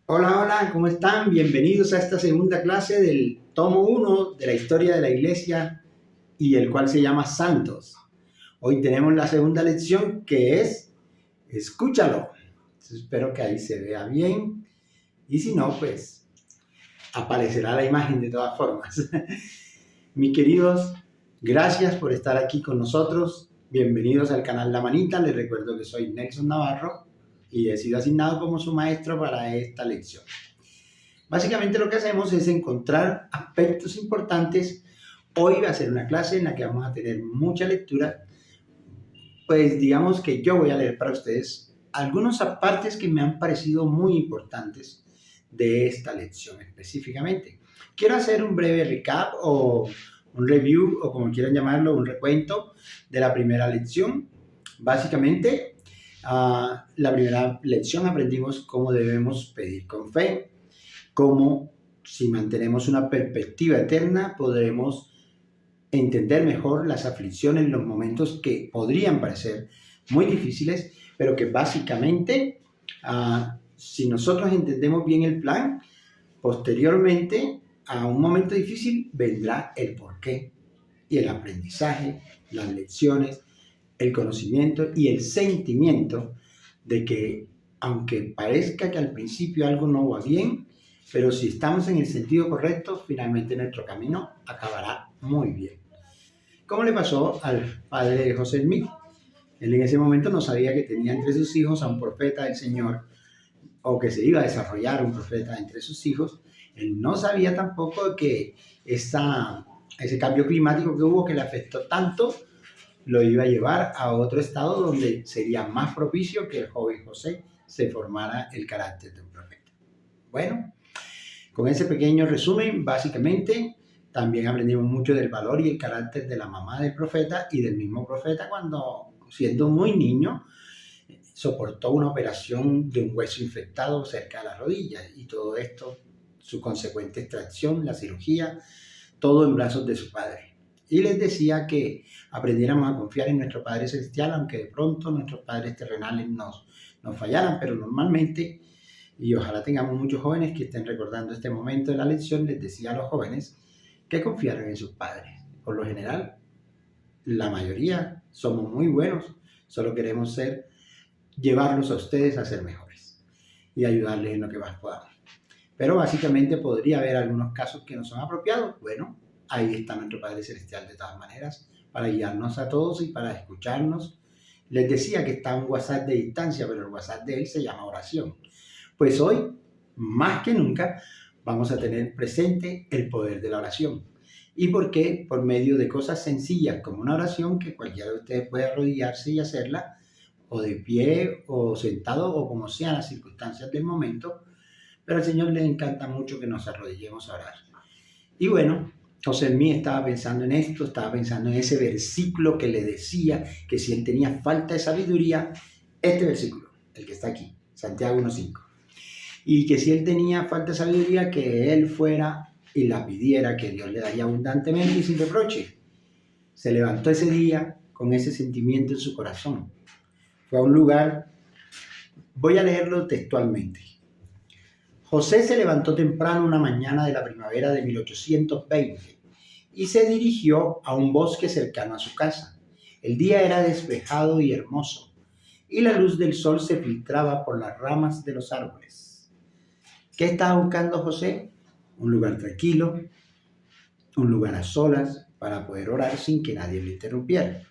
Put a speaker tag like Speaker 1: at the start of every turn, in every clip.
Speaker 1: Hola, hola, ¿cómo están? Bienvenidos a esta segunda clase del tomo uno de la historia de la iglesia y el cual se llama Santos. Hoy tenemos la segunda lección que es Escúchalo. Espero que ahí se vea bien y si no, pues aparecerá la imagen de todas formas. Mis queridos, gracias por estar aquí con nosotros. Bienvenidos al canal La Manita. Les recuerdo que soy Nelson Navarro y he sido asignado como su maestro para esta lección. Básicamente lo que hacemos es encontrar aspectos importantes. Hoy va a ser una clase en la que vamos a tener mucha lectura. Pues digamos que yo voy a leer para ustedes algunas partes que me han parecido muy importantes de esta lección específicamente. Quiero hacer un breve recap o un review o como quieran llamarlo, un recuento de la primera lección. Básicamente, la primera lección aprendimos cómo debemos pedir con fe, cómo si mantenemos una perspectiva eterna podremos entender mejor las aflicciones, los momentos que podrían parecer muy difíciles, pero que básicamente, si nosotros entendemos bien el plan, posteriormente a un momento difícil vendrá el porqué y el aprendizaje, las lecciones, el conocimiento y el sentimiento de que aunque parezca que al principio algo no va bien, pero si estamos en el sentido correcto, finalmente nuestro camino acabará muy bien. ¿Cómo le pasó al padre de José Smith? Él en ese momento no sabía que tenía entre sus hijos a un profeta del Señor o que se iba a desarrollar un profeta entre sus hijos. Él no sabía tampoco que ese cambio climático que hubo que le afectó tanto lo iba a llevar a otro estado donde sería más propicio que el joven José se formara el carácter de un profeta. Bueno, con ese pequeño resumen, básicamente, también aprendimos mucho del valor y el carácter de la mamá del profeta y del mismo profeta cuando, siendo muy niño, soportó una operación de un hueso infectado cerca de la rodilla y todo esto, su consecuente extracción, la cirugía, todo en brazos de su padre. Y les decía que aprendiéramos a confiar en nuestro Padre Celestial, aunque de pronto nuestros padres terrenales nos fallaran, pero normalmente, y ojalá tengamos muchos jóvenes que estén recordando este momento de la lección, les decía a los jóvenes que confiaran en sus padres. Por lo general, la mayoría somos muy buenos, solo queremos llevarlos a ustedes a ser mejores y ayudarles en lo que más podamos. Pero básicamente podría haber algunos casos que no son apropiados. Bueno, ahí está nuestro Padre Celestial de todas maneras para guiarnos a todos y para escucharnos. Les decía que está un WhatsApp de distancia, pero el WhatsApp de él se llama oración. Pues hoy, más que nunca, vamos a tener presente el poder de la oración. ¿Y por qué? Por medio de cosas sencillas como una oración que cualquiera de ustedes puede arrodillarse y hacerla, o de pie, o sentado, o como sean las circunstancias del momento, pero al Señor le encanta mucho que nos arrodillemos a orar. Y bueno, José Smith estaba pensando en esto, estaba pensando en ese versículo que le decía que si él tenía falta de sabiduría, este versículo, el que está aquí, Santiago 1:5, y que si él tenía falta de sabiduría, que él fuera y la pidiera, que Dios le daría abundantemente y sin reproche. Se levantó ese día con ese sentimiento en su corazón. Fue a un lugar, voy a leerlo textualmente. José se levantó temprano una mañana de la primavera de 1820 y se dirigió a un bosque cercano a su casa. El día era despejado y hermoso, y la luz del sol se filtraba por las ramas de los árboles. ¿Qué estaba buscando José? Un lugar tranquilo, un lugar a solas para poder orar sin que nadie le interrumpiera.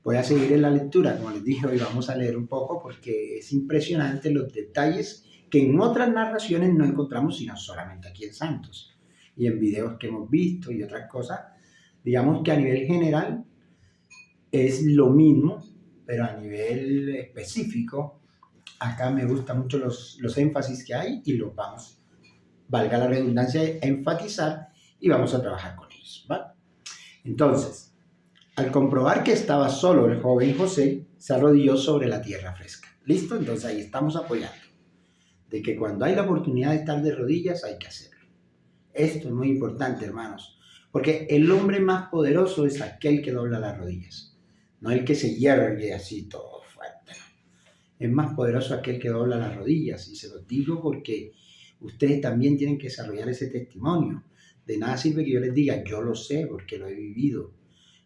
Speaker 1: Voy a seguir en la lectura, como les dije, hoy vamos a leer un poco porque es impresionante los detalles que en otras narraciones no encontramos, sino solamente aquí en Santos y en videos que hemos visto y otras cosas. Digamos que a nivel general es lo mismo, pero a nivel específico, acá me gustan mucho los énfasis que hay y los vamos, valga la redundancia, a enfatizar y vamos a trabajar con ellos, ¿vale? Entonces, al comprobar que estaba solo el joven José, se arrodilló sobre la tierra fresca. ¿Listo? Entonces ahí estamos apoyando. De que cuando hay la oportunidad de estar de rodillas, hay que hacerlo. Esto es muy importante, hermanos. Porque el hombre más poderoso es aquel que dobla las rodillas. No el que se hiergue así todo fuerte. Es más poderoso aquel que dobla las rodillas. Y se los digo porque ustedes también tienen que desarrollar ese testimonio. De nada sirve que yo les diga, yo lo sé porque lo he vivido.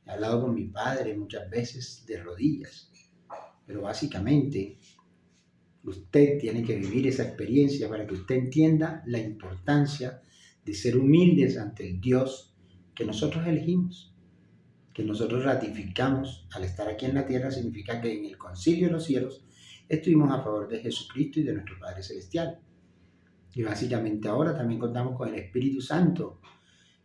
Speaker 1: He hablado con mi padre muchas veces de rodillas. Pero básicamente, usted tiene que vivir esa experiencia para que usted entienda la importancia de ser humildes ante el Dios que nosotros elegimos, que nosotros ratificamos al estar aquí en la tierra. Significa que en el concilio de los cielos estuvimos a favor de Jesucristo y de nuestro Padre Celestial. Y básicamente ahora también contamos con el Espíritu Santo,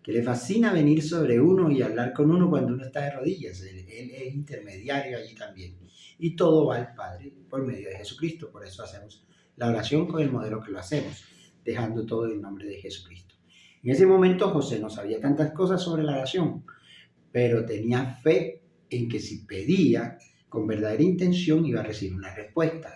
Speaker 1: que le fascina venir sobre uno y hablar con uno cuando uno está de rodillas. Él es intermediario allí también. Y todo va al Padre por medio de Jesucristo. Por eso hacemos la oración con el modelo que lo hacemos, dejando todo en nombre de Jesucristo. En ese momento José no sabía tantas cosas sobre la oración, pero tenía fe en que si pedía con verdadera intención iba a recibir una respuesta.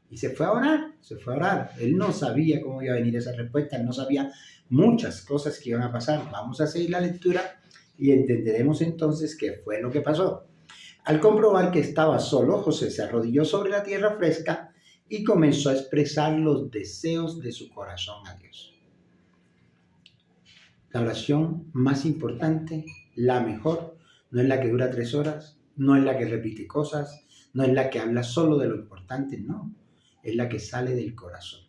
Speaker 1: Y se fue a orar. Él no sabía cómo iba a venir esa respuesta, él no sabía muchas cosas que iban a pasar. Vamos a seguir la lectura y entenderemos entonces qué fue lo que pasó. Al comprobar que estaba solo, José se arrodilló sobre la tierra fresca y comenzó a expresar los deseos de su corazón a Dios. La oración más importante, la mejor, no es la que dura 3 horas, no es la que repite cosas, no es la que habla solo de lo importante, no. Es la que sale del corazón,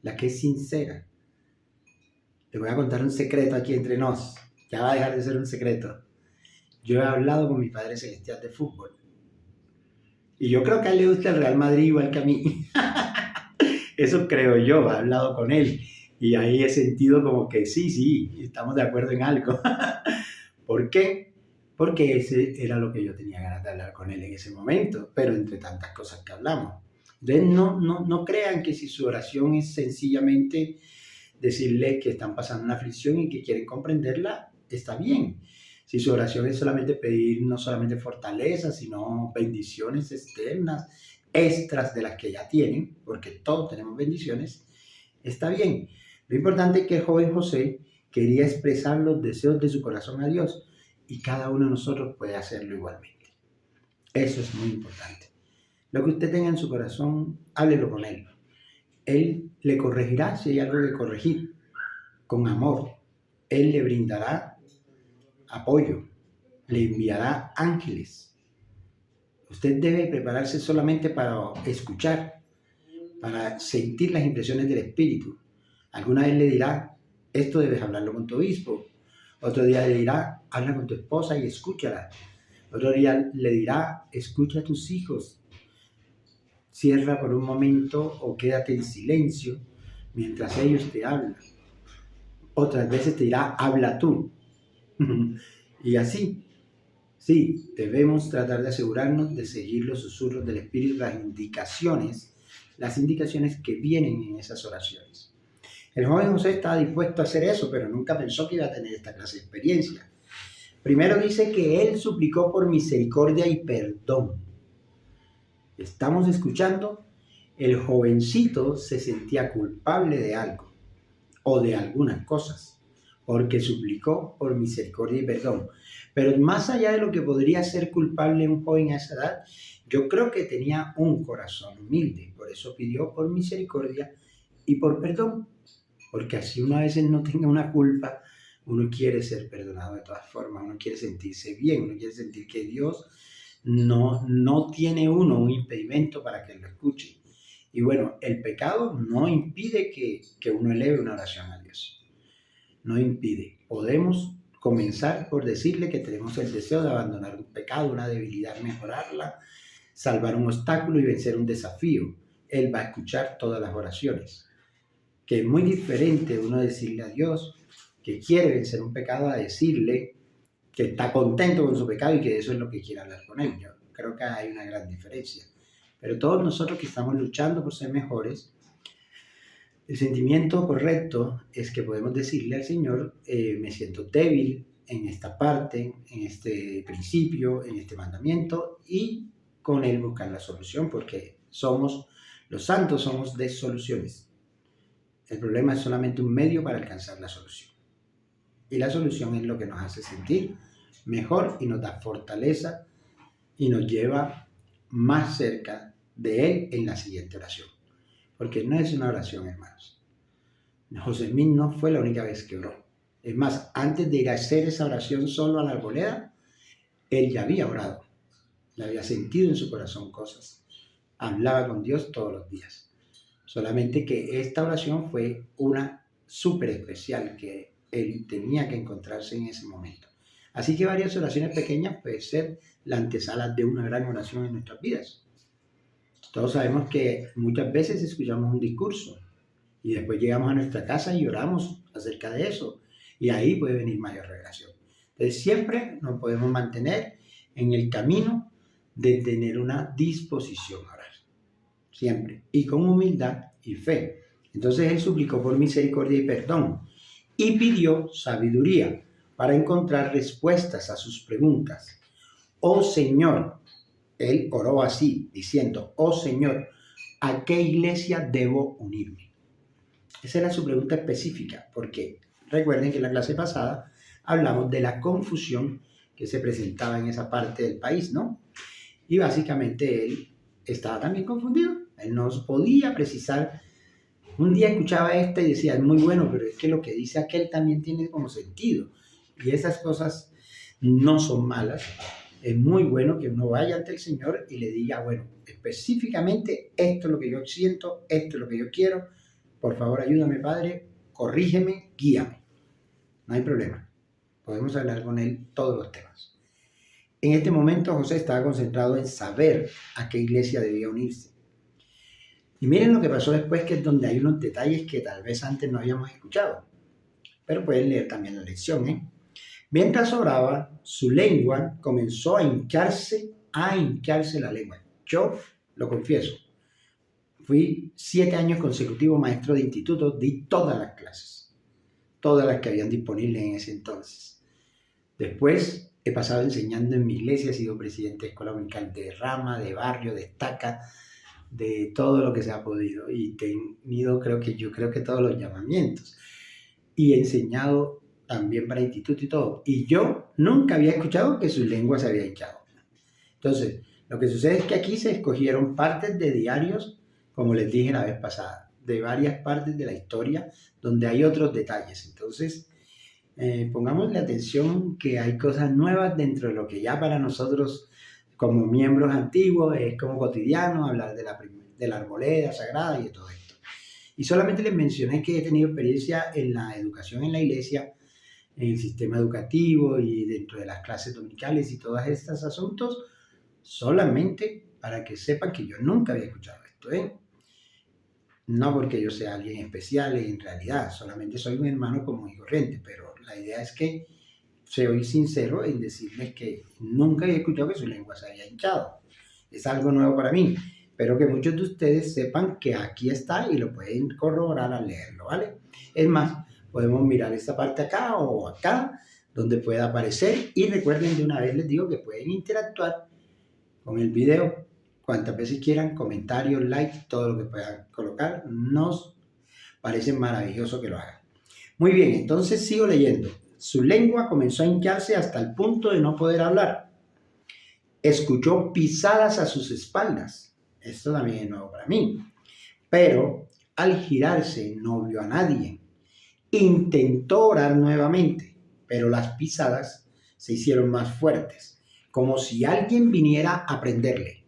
Speaker 1: la que es sincera. Les voy a contar un secreto aquí entre nos, ya va a dejar de ser un secreto. Yo he hablado con mi Padre Celestial de fútbol. Y yo creo que a él le gusta el Real Madrid igual que a mí. Eso creo yo, he hablado con él. Y ahí he sentido como que sí, estamos de acuerdo en algo. ¿Por qué? Porque ese era lo que yo tenía ganas de hablar con él en ese momento, pero entre tantas cosas que hablamos. Entonces no crean que si su oración es sencillamente decirle que están pasando una aflicción y que quieren comprenderla, está bien. Si su oración es solamente pedir no solamente fortaleza, sino bendiciones externas, extras de las que ya tienen, porque todos tenemos bendiciones, está bien. Lo importante es que el joven José quería expresar los deseos de su corazón a Dios y cada uno de nosotros puede hacerlo igualmente. Eso es muy importante. Lo que usted tenga en su corazón, háblelo con Él. Él le corregirá si hay algo que corregir, con amor. Él le brindará apoyo, le enviará ángeles. Usted debe prepararse solamente para escuchar, para sentir las impresiones del Espíritu. Alguna vez le dirá, esto debes hablarlo con tu obispo. Otro día le dirá, habla con tu esposa y escúchala. Otro día le dirá, escucha a tus hijos. Cierra por un momento o quédate en silencio mientras ellos te hablan. Otras veces te dirá, habla tú. Y así, sí, debemos tratar de asegurarnos de seguir los susurros del Espíritu, las indicaciones que vienen en esas oraciones. El joven José estaba dispuesto a hacer eso, pero nunca pensó que iba a tener esta clase de experiencia. Primero dice que él suplicó por misericordia y perdón. Estamos escuchando, el jovencito se sentía culpable de algo o de algunas cosas, porque suplicó por misericordia y perdón. Pero más allá de lo que podría ser culpable un joven a esa edad, yo creo que tenía un corazón humilde, por eso pidió por misericordia y por perdón, porque así uno a veces no tenga una culpa, uno quiere ser perdonado de todas formas, uno quiere sentirse bien, uno quiere sentir que Dios no tiene uno un impedimento para que lo escuche. Y bueno, el pecado no impide que uno eleve una oración a Dios. No impide. Podemos comenzar por decirle que tenemos el deseo de abandonar un pecado, una debilidad, mejorarla, salvar un obstáculo y vencer un desafío. Él va a escuchar todas las oraciones. Que es muy diferente uno decirle a Dios que quiere vencer un pecado a decirle que está contento con su pecado y que eso es lo que quiere hablar con él. Yo creo que hay una gran diferencia. Pero todos nosotros que estamos luchando por ser mejores, el sentimiento correcto es que podemos decirle al Señor, me siento débil en esta parte, en este principio, en este mandamiento, y con Él buscar la solución, porque los santos somos de soluciones. El problema es solamente un medio para alcanzar la solución. Y la solución es lo que nos hace sentir mejor y nos da fortaleza y nos lleva más cerca de él en la siguiente oración. Porque no es una oración, hermanos. José Smith no fue la única vez que oró. Es más, antes de ir a hacer esa oración solo a la arboleda, él ya había orado. Le había sentido en su corazón cosas. Hablaba con Dios todos los días. Solamente que esta oración fue una súper especial que él tenía que encontrarse en ese momento. Así que varias oraciones pequeñas pueden ser la antesala de una gran oración en nuestras vidas. Todos sabemos que muchas veces escuchamos un discurso y después llegamos a nuestra casa y oramos acerca de eso. Y ahí puede venir mayor revelación. Entonces siempre nos podemos mantener en el camino de tener una disposición a orar. Siempre. Y con humildad y fe. Entonces él suplicó por misericordia y perdón y pidió sabiduría para encontrar respuestas a sus preguntas. Oh Señor, él oró así, diciendo, oh Señor, ¿a qué iglesia debo unirme? Esa era su pregunta específica, porque recuerden que en la clase pasada hablamos de la confusión que se presentaba en esa parte del país, ¿no? Y básicamente él estaba también confundido. Él no podía precisar. Un día escuchaba esta y decía, es muy bueno, pero es que lo que dice aquel también tiene como sentido. Y esas cosas no son malas. Es muy bueno que uno vaya ante el Señor y le diga, bueno, específicamente esto es lo que yo siento, esto es lo que yo quiero. Por favor, ayúdame, Padre, corrígeme, guíame. No hay problema. Podemos hablar con Él todos los temas. En este momento José estaba concentrado en saber a qué iglesia debía unirse. Y miren lo que pasó después, que es donde hay unos detalles que tal vez antes no habíamos escuchado. Pero pueden leer también la lección, ¿eh? Mientras oraba, su lengua comenzó a hincharse la lengua. Yo lo confieso. Fui 7 años consecutivos maestro de instituto, di todas las clases, todas las que habían disponibles en ese entonces. Después he pasado enseñando en mi iglesia, he sido presidente de escuela dominical de rama, de barrio, de estaca, de todo lo que se ha podido. Y he tenido, yo creo que todos los llamamientos. Y he enseñado también para instituto y todo. Y yo nunca había escuchado que su lengua se había hinchado. Entonces, lo que sucede es que aquí se escogieron partes de diarios, como les dije la vez pasada, de varias partes de la historia, donde hay otros detalles. Entonces, pongámosle atención que hay cosas nuevas dentro de lo que ya para nosotros, como miembros antiguos, es como cotidiano hablar de la arboleda sagrada y de todo esto. Y solamente les mencioné que he tenido experiencia en la educación en la iglesia, en el sistema educativo y dentro de las clases dominicales y todos estos asuntos, solamente para que sepan que yo nunca había escuchado esto, ¿eh? No porque yo sea alguien especial en realidad, solamente soy un hermano común y corriente, pero la idea es que soy sincero en decirles que nunca he escuchado que su lengua se haya hinchado. Es algo nuevo para mí. Espero que muchos de ustedes sepan que aquí está y lo pueden corroborar al leerlo, ¿vale? Es más, podemos mirar esta parte acá o acá, donde pueda aparecer. Y recuerden, de una vez les digo que pueden interactuar con el video cuantas veces quieran, comentarios, like, todo lo que puedan colocar. Nos parece maravilloso que lo hagan. Muy bien, entonces sigo leyendo. Su lengua comenzó a hincharse hasta el punto de no poder hablar. Escuchó pisadas a sus espaldas. Esto también es nuevo para mí. Pero al girarse no vio a nadie. Intentó orar nuevamente, pero las pisadas se hicieron más fuertes, como si alguien viniera a prenderle.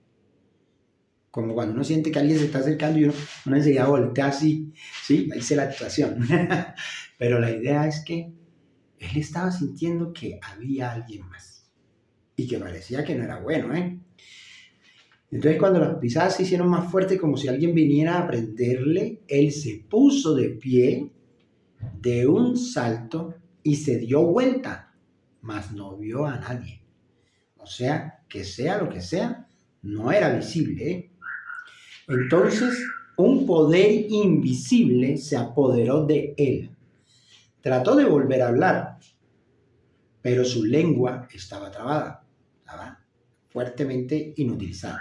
Speaker 1: Como cuando uno siente que alguien se está acercando y uno enseguida voltea así, ¿sí? Ahí hice la actuación. Pero la idea es que él estaba sintiendo que había alguien más y que parecía que no era bueno, ¿eh? Entonces, cuando las pisadas se hicieron más fuertes, como si alguien viniera a prenderle, él se puso de pie de un salto y se dio vuelta, mas no vio a nadie. O sea, que sea lo que sea, no era visible, ¿eh? Entonces, un poder invisible se apoderó de él. Trató de volver a hablar, pero su lengua estaba trabada, estaba fuertemente inutilizada.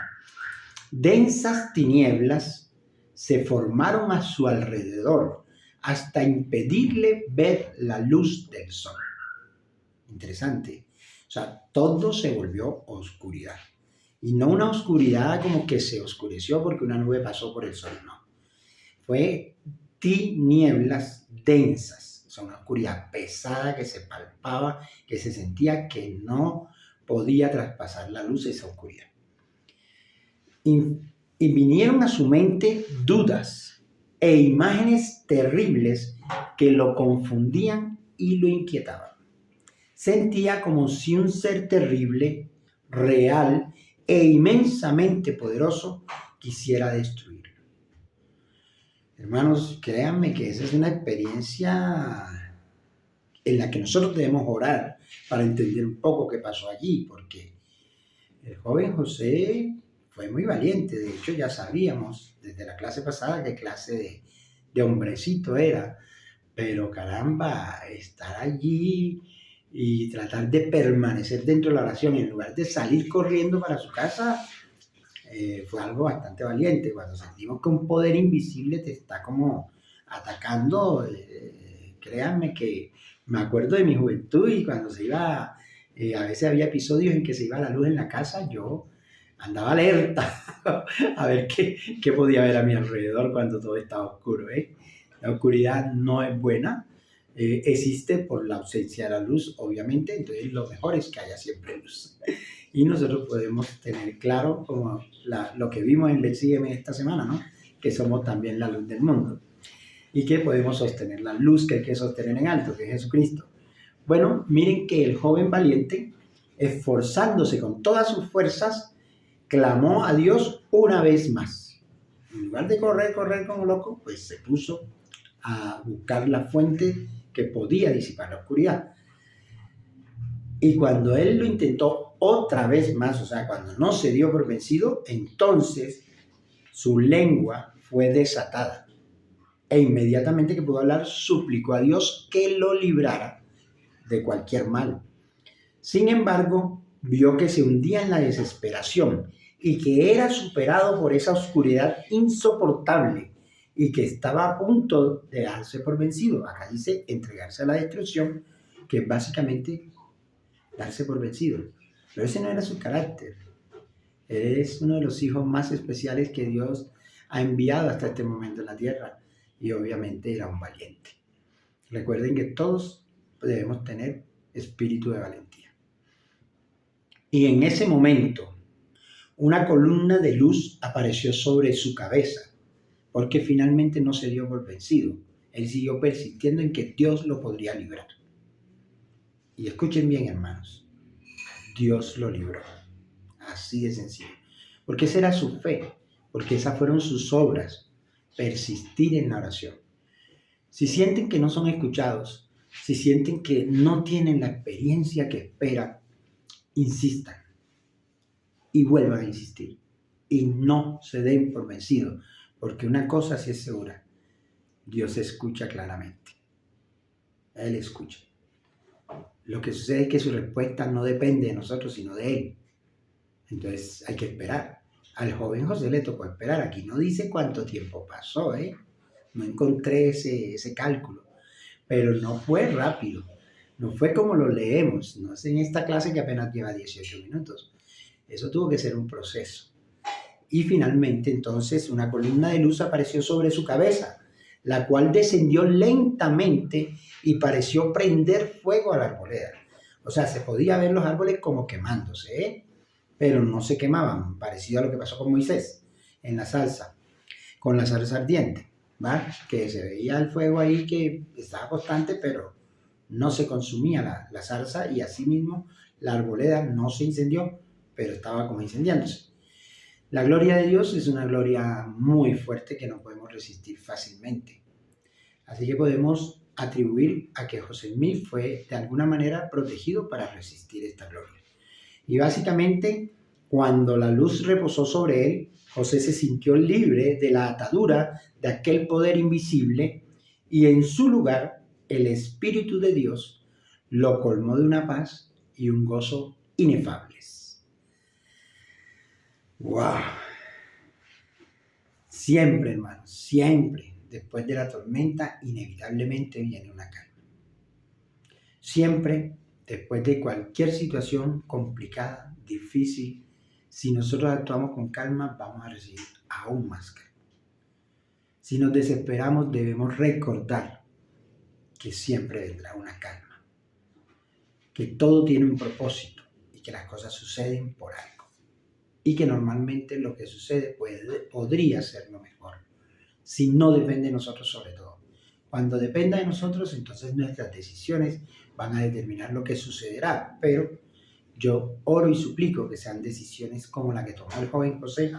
Speaker 1: Densas tinieblas se formaron a su alrededor hasta impedirle ver la luz del sol. Interesante. O sea, todo se volvió oscuridad. Y no una oscuridad como que se oscureció porque una nube pasó por el sol, no. Fue tinieblas densas, o sea, una oscuridad pesada que se palpaba, que se sentía que no podía traspasar la luz de esa oscuridad. Y vinieron a su mente dudas e imágenes terribles que lo confundían y lo inquietaban. Sentía como si un ser terrible, real e inmensamente poderoso quisiera destruirlo. Hermanos, créanme que esa es una experiencia en la que nosotros debemos orar para entender un poco qué pasó allí, porque el joven José fue muy valiente. De hecho, ya sabíamos desde la clase pasada qué clase de hombrecito era, pero caramba, estar allí y tratar de permanecer dentro de la oración en lugar de salir corriendo para su casa, fue algo bastante valiente. Cuando sentimos que un poder invisible te está como atacando, créanme que me acuerdo de mi juventud y cuando se iba, a veces había episodios en que se iba la luz en la casa, yo andaba alerta a ver qué podía haber a mi alrededor cuando todo estaba oscuro. La oscuridad no es buena, existe por la ausencia de la luz, obviamente, entonces lo mejor es que haya siempre luz. Y nosotros podemos tener claro, como lo que vimos en Betsígueme esta semana, ¿no? Que somos también la luz del mundo y que podemos sostener la luz que hay que sostener en alto, que es Jesucristo. Bueno, miren que el joven valiente, esforzándose con todas sus fuerzas, clamó a Dios una vez más. En lugar de correr como loco, pues se puso a buscar la fuente que podía disipar la oscuridad. Y cuando él lo intentó otra vez más, o sea, cuando no se dio por vencido, entonces su lengua fue desatada. E inmediatamente que pudo hablar, suplicó a Dios que lo librara de cualquier mal. Sin embargo, vio que se hundía en la desesperación y que era superado por esa oscuridad insoportable y que estaba a punto de darse por vencido. Acá dice entregarse a la destrucción, que es básicamente darse por vencido. Pero ese no era su carácter. Él es uno de los hijos más especiales que Dios ha enviado hasta este momento en la tierra. Y obviamente era un valiente. Recuerden que todos debemos tener espíritu de valentía. Y en ese momento, una columna de luz apareció sobre su cabeza, porque finalmente no se dio por vencido. Él siguió persistiendo en que Dios lo podría librar. Y escuchen bien, hermanos, Dios lo libró. Así de sencillo. Porque esa era su fe, porque esas fueron sus obras, persistir en la oración. Si sienten que no son escuchados, si sienten que no tienen la experiencia que esperan, insistan y vuelvan a insistir y no se den por vencidos, porque una cosa sí es segura, Dios escucha claramente. Él escucha. Lo que sucede es que su respuesta no depende de nosotros, sino de Él. Entonces hay que esperar. Al joven José le tocó esperar. Aquí no dice cuánto tiempo pasó, No encontré ese cálculo. Pero no fue rápido. No fue como lo leemos. No es en esta clase que apenas lleva 18 minutos. Eso tuvo que ser un proceso. Y finalmente, entonces, una columna de luz apareció sobre su cabeza, la cual descendió lentamente y pareció prender fuego a la arboleda. O sea, se podía ver los árboles como quemándose, pero no se quemaban, parecido a lo que pasó con Moisés en la salsa, con la salsa ardiente, ¿va? Que se veía el fuego ahí que estaba constante, pero no se consumía la salsa y asimismo la arboleda no se incendió, pero estaba como incendiándose. La gloria de Dios es una gloria muy fuerte que no podemos resistir fácilmente. Así que podemos atribuir a que José Smith fue de alguna manera protegido para resistir esta gloria. Y básicamente, cuando la luz reposó sobre él, José se sintió libre de la atadura de aquel poder invisible y en su lugar el Espíritu de Dios lo colmó de una paz y un gozo inefables. ¡Wow! Siempre, hermanos, siempre, después de la tormenta, inevitablemente viene una calma. Siempre, después de cualquier situación complicada, difícil, Si nosotros actuamos con calma, vamos a recibir aún más calma. Si nos desesperamos, debemos recordar que siempre vendrá una calma, que todo tiene un propósito y que las cosas suceden por algo. Y que normalmente lo que sucede podría ser lo mejor, si no depende de nosotros sobre todo. Cuando dependa de nosotros, entonces nuestras decisiones van a determinar lo que sucederá, pero yo oro y suplico que sean decisiones como la que tomó el joven José,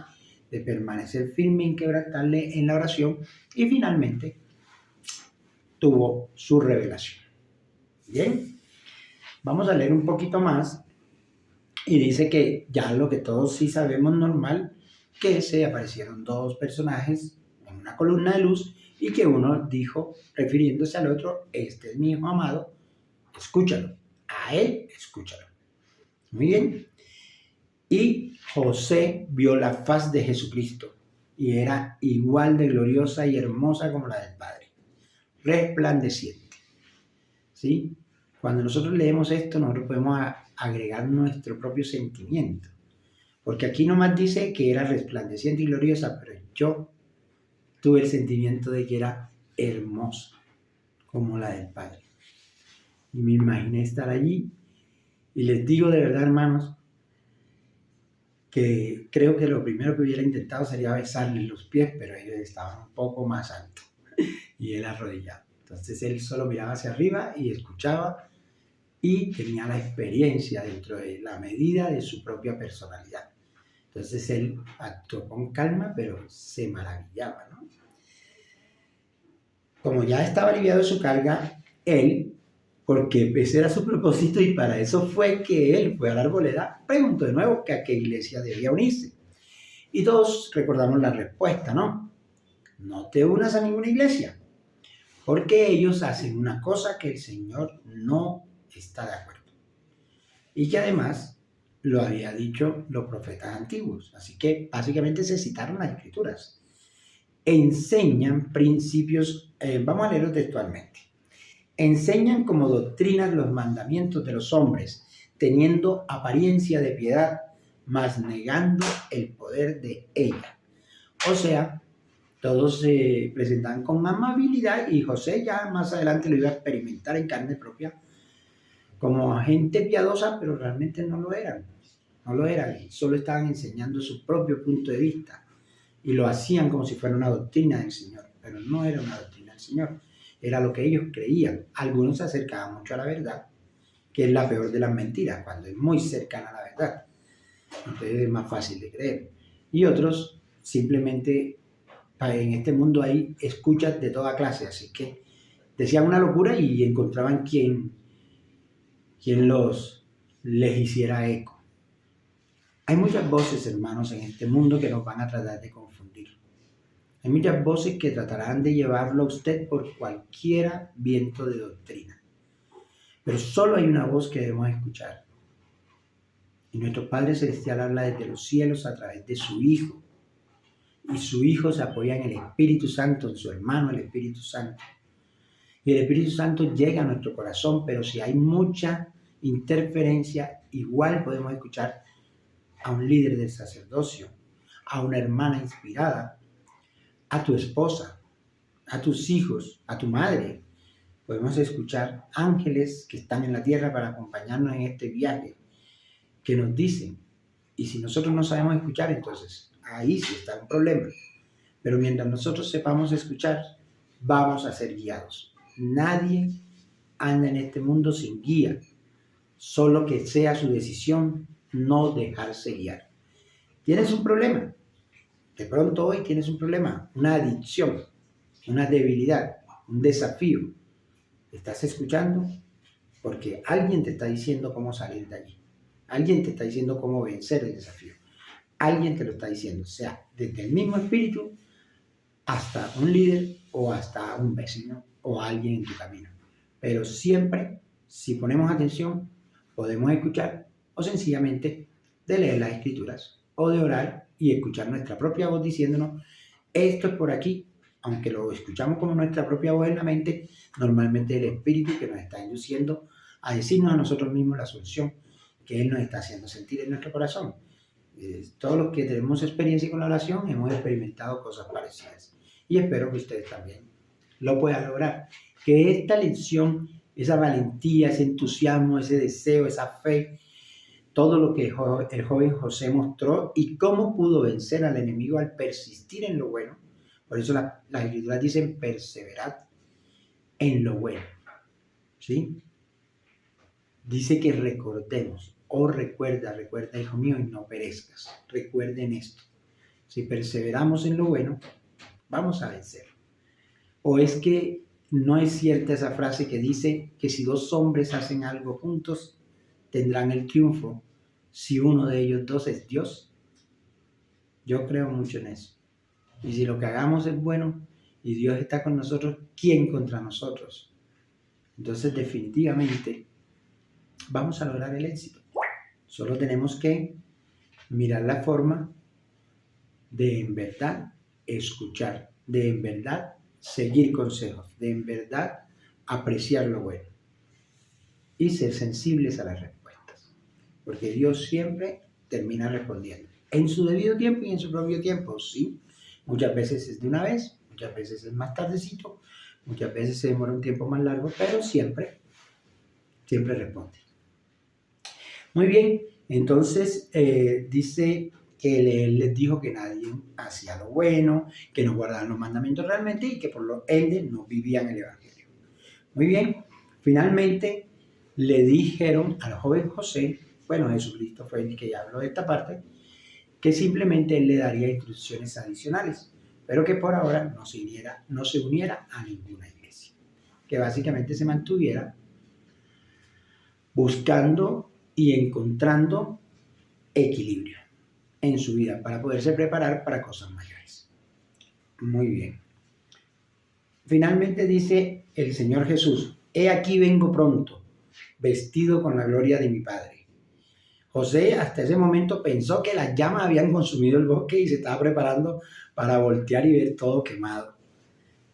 Speaker 1: de permanecer firme e inquebrantable en la oración, y finalmente tuvo su revelación. Bien, vamos a leer un poquito más, y dice que ya lo que todos sí sabemos normal, que se aparecieron dos personajes en una columna de luz, y que uno dijo, refiriéndose al otro, este es mi hijo amado, escúchalo, a él escúchalo. Muy bien. Y José vio la faz de Jesucristo y era igual de gloriosa y hermosa como la del Padre, resplandeciente. ¿Sí? Cuando nosotros leemos esto, nosotros podemos agregar nuestro propio sentimiento, porque aquí nomás dice que era resplandeciente y gloriosa, pero yo tuve el sentimiento de que era hermosa como la del Padre. Y me imaginé estar allí, y les digo de verdad, hermanos, que creo que lo primero que hubiera intentado sería besarles los pies, pero ellos estaban un poco más altos y él arrodillado. Entonces él solo miraba hacia arriba y escuchaba, y tenía la experiencia dentro de la medida de su propia personalidad. Entonces él actuó con calma, pero se maravillaba, ¿no? Como ya estaba aliviado de su carga, él, porque ese era su propósito y para eso fue que él fue a la arboleda, preguntó de nuevo que a qué iglesia debía unirse. Y todos recordamos la respuesta, ¿no? No te unas a ninguna iglesia, porque ellos hacen una cosa que el Señor no está de acuerdo. Y que además lo había dicho los profetas antiguos. Así que básicamente se citaron las escrituras. Enseñan principios, vamos a leerlo textualmente. Enseñan como doctrinas los mandamientos de los hombres, teniendo apariencia de piedad, mas negando el poder de ella. O sea, todos se presentaban con amabilidad, y José ya más adelante lo iba a experimentar en carne propia como gente piadosa, pero realmente no lo eran. No lo eran, solo estaban enseñando su propio punto de vista y lo hacían como si fuera una doctrina del Señor, pero no era una doctrina del Señor, era lo que ellos creían. Algunos se acercaban mucho a la verdad, que es la peor de las mentiras, cuando es muy cercana a la verdad, entonces es más fácil de creer. Y otros simplemente, en este mundo hay escuchas de toda clase, así que decían una locura y encontraban quien les hiciera eco. Hay muchas voces, hermanos, en este mundo que nos van a tratar de confundir. Hay muchas voces que tratarán de llevarlo a usted por cualquier viento de doctrina. Pero solo hay una voz que debemos escuchar. Y nuestro Padre Celestial habla desde los cielos a través de su Hijo. Y su Hijo se apoya en el Espíritu Santo, en su hermano, el Espíritu Santo. Y el Espíritu Santo llega a nuestro corazón, pero si hay mucha interferencia, igual podemos escuchar a un líder del sacerdocio, a una hermana inspirada, a tu esposa, a tus hijos, a tu madre. Podemos escuchar ángeles que están en la tierra para acompañarnos en este viaje, que nos dicen, y si nosotros no sabemos escuchar, entonces ahí sí está un problema. Pero mientras nosotros sepamos escuchar, vamos a ser guiados. Nadie anda en este mundo sin guía, solo que sea su decisión no dejarse guiar. ¿Tienes un problema? De pronto hoy tienes un problema, una adicción, una debilidad, un desafío. ¿Estás escuchando? Porque alguien te está diciendo cómo salir de allí. Alguien te está diciendo cómo vencer el desafío. Alguien te lo está diciendo, sea desde el mismo espíritu hasta un líder o hasta un vecino o alguien en tu camino. Pero siempre, si ponemos atención, podemos escuchar, o sencillamente de leer las escrituras o de orar y escuchar nuestra propia voz diciéndonos, esto es por aquí. Aunque lo escuchamos como nuestra propia voz en la mente, normalmente el Espíritu que nos está induciendo a decirnos a nosotros mismos la solución que Él nos está haciendo sentir en nuestro corazón. Todos los que tenemos experiencia con la oración hemos experimentado cosas parecidas. Y espero que ustedes también lo puedan lograr. Que esta lección, esa valentía, ese entusiasmo, ese deseo, esa fe, todo lo que el joven José mostró y cómo pudo vencer al enemigo al persistir en lo bueno. Por eso las escrituras dicen perseverad en lo bueno. ¿Sí? Dice que recordemos, recuerda, hijo mío, y no perezcas. Recuerden esto. Si perseveramos en lo bueno, vamos a vencer. O es que no es cierta esa frase que dice que si dos hombres hacen algo juntos, tendrán el triunfo si uno de ellos dos es Dios. Yo creo mucho en eso. Y si lo que hagamos es bueno y Dios está con nosotros, ¿quién contra nosotros? Entonces definitivamente vamos a lograr el éxito. Solo tenemos que mirar la forma de en verdad escuchar, de en verdad seguir consejos, de en verdad apreciar lo bueno y ser sensibles a las respuestas. Porque Dios siempre termina respondiendo. En su debido tiempo y en su propio tiempo, sí. Muchas veces es de una vez, muchas veces es más tardecito, muchas veces se demora un tiempo más largo, pero siempre responde. Muy bien, entonces dice que él les dijo que nadie hacía lo bueno, que no guardaban los mandamientos realmente y que por lo ende no vivían el evangelio. Muy bien, finalmente le dijeron al joven José, bueno, Jesucristo fue el que ya habló de esta parte, que simplemente él le daría instrucciones adicionales, pero que por ahora no se uniera a ninguna iglesia, que básicamente se mantuviera buscando y encontrando equilibrio en su vida para poderse preparar para cosas mayores. Muy bien. Finalmente dice el Señor Jesús, he aquí vengo pronto, vestido con la gloria de mi Padre. José hasta ese momento pensó que las llamas habían consumido el bosque y se estaba preparando para voltear y ver todo quemado.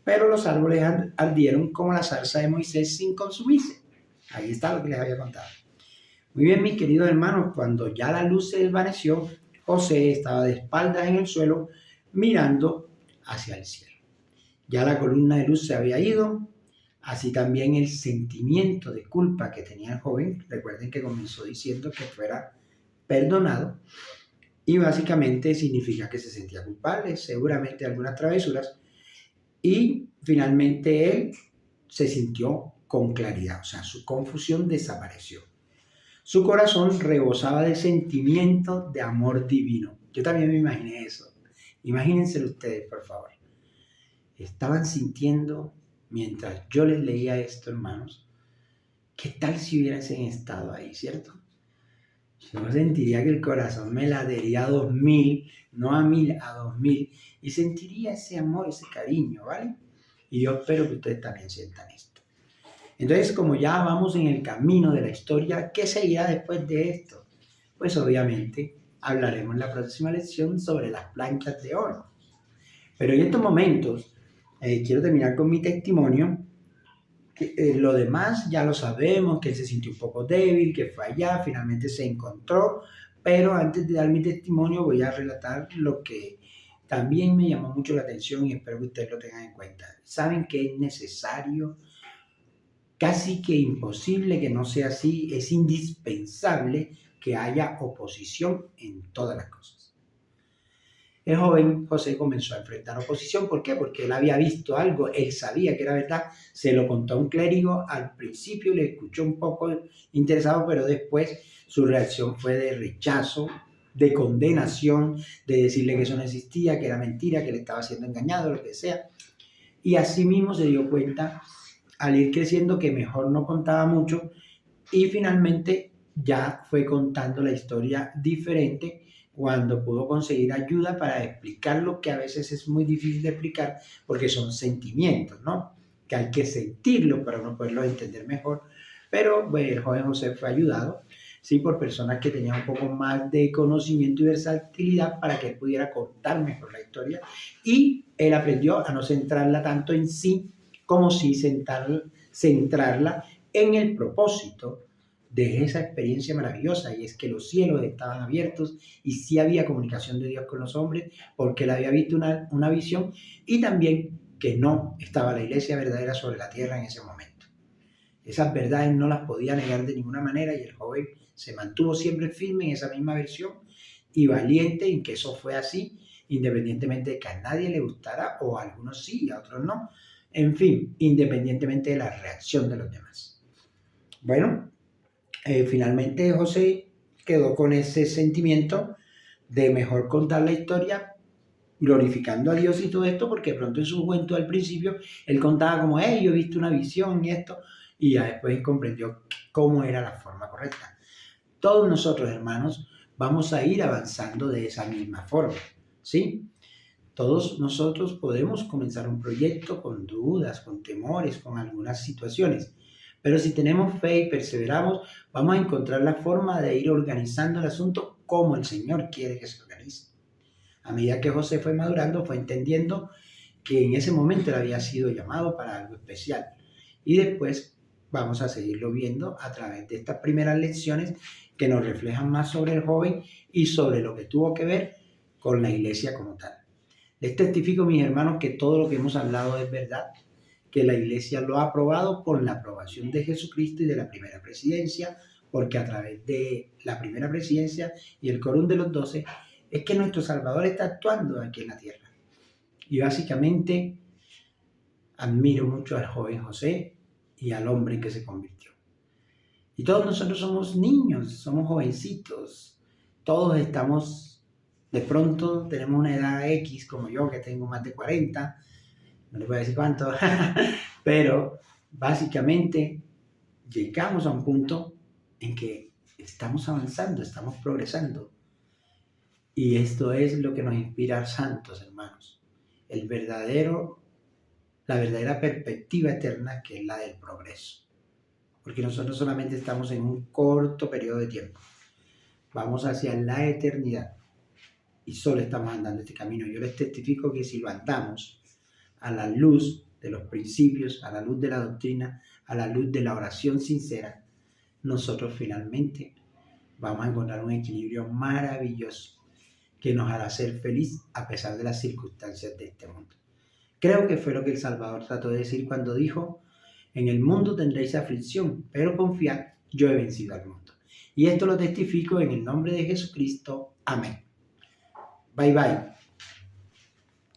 Speaker 1: Pero los árboles ardieron como la zarza de Moisés sin consumirse. Ahí está lo que les había contado. Muy bien, mis queridos hermanos, cuando ya la luz se desvaneció, José estaba de espaldas en el suelo mirando hacia el cielo. Ya la columna de luz se había ido, así también el sentimiento de culpa que tenía el joven. Recuerden que comenzó diciendo que fuera perdonado y básicamente significa que se sentía culpable, seguramente de algunas travesuras, y finalmente él se sintió con claridad, o sea, su confusión desapareció. Su corazón rebosaba de sentimientos de amor divino. Yo también me imaginé eso. Imagínenselo ustedes, por favor. Estaban sintiendo, mientras yo les leía esto, hermanos, ¿qué tal si hubiesen estado ahí, cierto? Yo sentiría que el corazón me latería a 2000, no a 1000, a 2000, y sentiría ese amor, ese cariño, ¿vale? Y yo espero que ustedes también sientan esto. Entonces, como ya vamos en el camino de la historia, ¿qué seguirá después de esto? Pues obviamente hablaremos en la próxima lección sobre las planchas de oro. Pero en estos momentos quiero terminar con mi testimonio. Lo demás ya lo sabemos, que él se sintió un poco débil, que fue allá, finalmente se encontró. Pero antes de dar mi testimonio voy a relatar lo que también me llamó mucho la atención y espero que ustedes lo tengan en cuenta. Saben que es necesario, casi que imposible que no sea así, es indispensable que haya oposición en todas las cosas. El joven José comenzó a enfrentar oposición. ¿Por qué? Porque él había visto algo, él sabía que era verdad, se lo contó a un clérigo, al principio le escuchó un poco interesado, pero después su reacción fue de rechazo, de condenación, de decirle que eso no existía, que era mentira, que él estaba siendo engañado, lo que sea. Y así mismo se dio cuenta al ir creciendo que mejor no contaba mucho y finalmente ya fue contando la historia diferente cuando pudo conseguir ayuda para explicar lo que a veces es muy difícil de explicar porque son sentimientos, ¿no? Que hay que sentirlos para uno poderlos entender mejor. Pero bueno, el joven José fue ayudado, ¿sí? Por personas que tenían un poco más de conocimiento y versatilidad para que él pudiera contar mejor la historia. Y él aprendió a no centrarla tanto en sí, como sí centrarla en el propósito de esa experiencia maravillosa, y es que los cielos estaban abiertos y sí había comunicación de Dios con los hombres, porque él había visto una visión, y también que no estaba la iglesia verdadera sobre la tierra en ese momento. Esas verdades no las podía negar de ninguna manera, y el joven se mantuvo siempre firme en esa misma versión y valiente en que eso fue así, independientemente de que a nadie le gustara, o a algunos sí y a otros no. En fin, independientemente de la reacción de los demás. Bueno, finalmente José quedó con ese sentimiento de mejor contar la historia glorificando a Dios y todo esto, porque pronto en su juventud al principio él contaba como, hey, yo he visto una visión y esto, y ya después comprendió cómo era la forma correcta. Todos nosotros, hermanos, vamos a ir avanzando de esa misma forma, ¿sí? Todos nosotros podemos comenzar un proyecto con dudas, con temores, con algunas situaciones, pero si tenemos fe y perseveramos, vamos a encontrar la forma de ir organizando el asunto como el Señor quiere que se organice. A medida que José fue madurando, fue entendiendo que en ese momento él había sido llamado para algo especial. Y después vamos a seguirlo viendo a través de estas primeras lecciones que nos reflejan más sobre el joven y sobre lo que tuvo que ver con la iglesia como tal. Les testifico, mis hermanos, que todo lo que hemos hablado es verdad, que la iglesia lo ha aprobado por la aprobación de Jesucristo y de la primera presidencia, porque a través de la primera presidencia y el quórum de los 12 es que nuestro Salvador está actuando aquí en la tierra. Y básicamente admiro mucho al joven José y al hombre en que se convirtió. Y todos nosotros somos niños, somos jovencitos, todos estamos, de pronto tenemos una edad X, como yo que tengo más de 40, no les voy a decir cuánto, pero básicamente llegamos a un punto en que estamos avanzando, estamos progresando. Y esto es lo que nos inspira a santos, hermanos. La verdadera perspectiva eterna, que es la del progreso. Porque nosotros solamente estamos en un corto periodo de tiempo. Vamos hacia la eternidad. Y solo estamos andando este camino. Yo les testifico que si lo andamos a la luz de los principios, a la luz de la doctrina, a la luz de la oración sincera, nosotros finalmente vamos a encontrar un equilibrio maravilloso que nos hará ser feliz a pesar de las circunstancias de este mundo. Creo que fue lo que el Salvador trató de decir cuando dijo, en el mundo tendréis aflicción, pero confiad, yo he vencido al mundo. Y esto lo testifico en el nombre de Jesucristo. Amén. Bye bye.